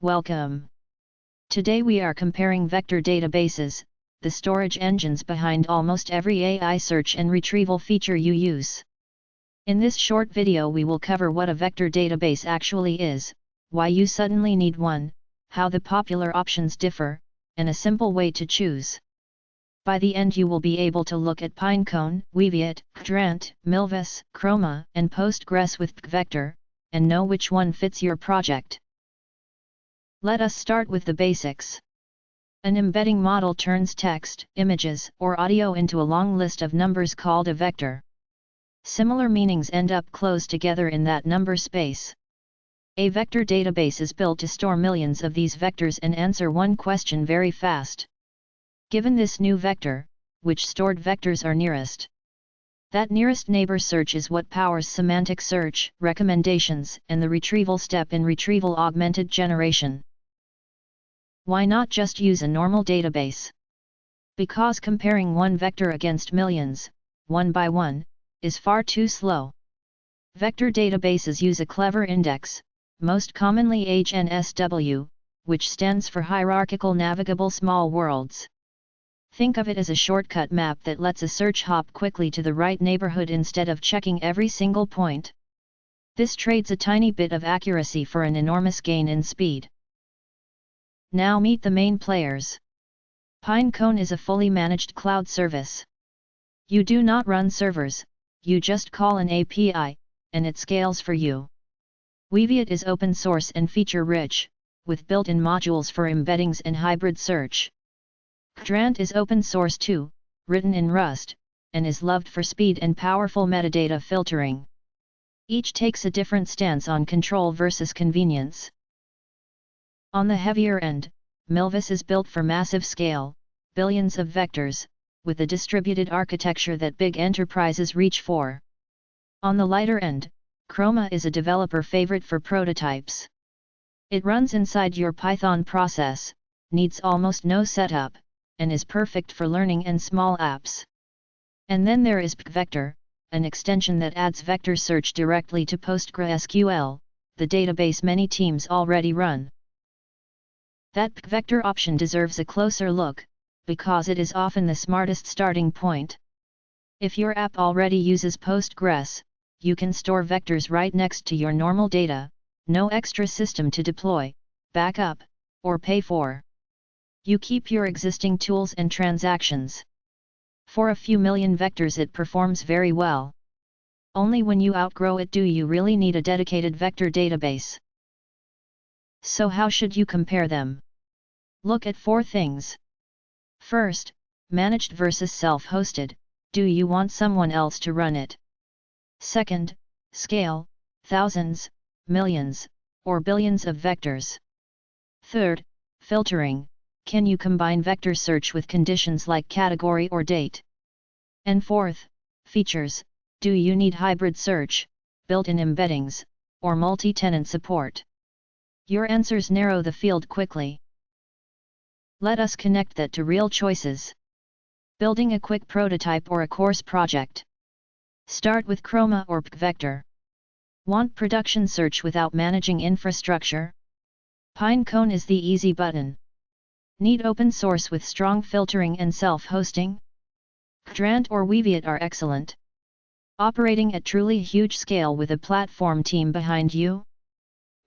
Welcome. Today we are comparing vector databases, the storage engines behind almost every AI search and retrieval feature you use. In this short video we will cover what a vector database actually is, why you suddenly need one, how the popular options differ, and a simple way to choose. By the end you will be able to look at Pinecone, Weaviate, Qdrant, Milvus, Chroma, and Postgres with pgvector, and know which one fits your project. Let us start with the basics. An embedding model turns text, images, or audio into a long list of numbers called a vector. Similar meanings end up close together in that number space. A vector database is built to store millions of these vectors and answer one question very fast. Given this new vector, which stored vectors are nearest? That nearest neighbor search is what powers semantic search, recommendations, and the retrieval step in retrieval augmented generation. Why not just use a normal database? Because comparing one vector against millions, one by one, is far too slow. Vector databases use a clever index, most commonly HNSW, which stands for Hierarchical Navigable Small Worlds. Think of it as a shortcut map that lets a search hop quickly to the right neighborhood instead of checking every single point. This trades a tiny bit of accuracy for an enormous gain in speed. Now meet the main players. Pinecone is a fully managed cloud service. You do not run servers, you just call an API, and it scales for you. Weaviate is open source and feature-rich, with built-in modules for embeddings and hybrid search. Qdrant is open source too, written in Rust, and is loved for speed and powerful metadata filtering. Each takes a different stance on control versus convenience. On the heavier end, Milvus is built for massive scale, billions of vectors, with a distributed architecture that big enterprises reach for. On the lighter end, Chroma is a developer favorite for prototypes. It runs inside your Python process, needs almost no setup, and is perfect for learning and small apps. And then there is pgvector, an extension that adds vector search directly to PostgreSQL, the database many teams already run. That pgvector option deserves a closer look, because it is often the smartest starting point. If your app already uses Postgres, you can store vectors right next to your normal data, no extra system to deploy, backup, or pay for. You keep your existing tools and transactions. For a few million vectors it performs very well. Only when you outgrow it do you really need a dedicated vector database. So how should you compare them? Look at 4 things. First, managed versus self-hosted, do you want someone else to run it? Second, scale, thousands, millions, or billions of vectors. Third, filtering, can you combine vector search with conditions like category or date? And fourth, features, do you need hybrid search, built-in embeddings, or multi-tenant support? Your answers narrow the field quickly. Let us connect that to real choices. Building a quick prototype or a course project. Start with Chroma or pgvector. Want production search without managing infrastructure? Pinecone is the easy button. Need open source with strong filtering and self-hosting? Qdrant or Weaviate are excellent. Operating at truly huge scale with a platform team behind you?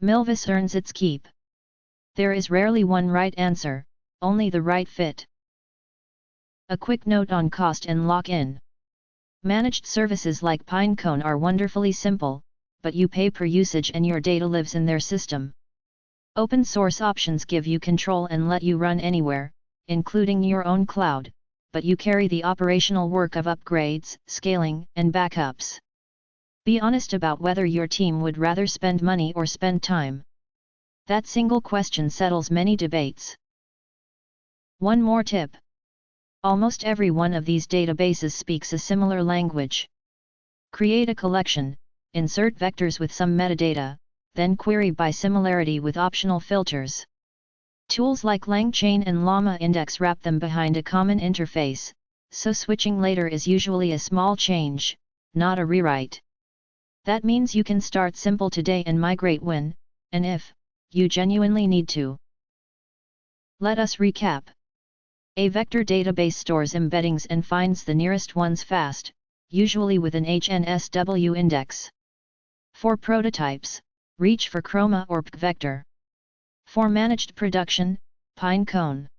Milvus earns its keep. There is rarely one right answer, only the right fit. A quick note on cost and lock-in. Managed services like Pinecone are wonderfully simple, but you pay per usage and your data lives in their system. Open source options give you control and let you run anywhere, including your own cloud, but you carry the operational work of upgrades, scaling, and backups. Be honest about whether your team would rather spend money or spend time. That single question settles many debates. One more tip. Almost every one of these databases speaks a similar language. Create a collection, insert vectors with some metadata, then query by similarity with optional filters. Tools like LangChain and Llama Index wrap them behind a common interface, so switching later is usually a small change, not a rewrite. That means you can start simple today and migrate when, and if, you genuinely need to. Let us recap. A vector database stores embeddings and finds the nearest ones fast, usually with an HNSW index. For prototypes, reach for Chroma or pgvector. For managed production, Pinecone.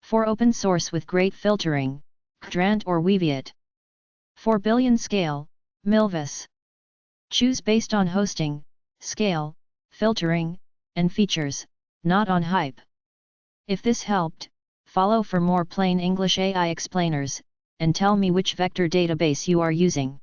For open source with great filtering, Qdrant or Weaviate. For billion scale, Milvus. Choose based on hosting, scale, filtering, and features, not on hype. If this helped, follow for more plain English AI explainers, and tell me which vector database you are using.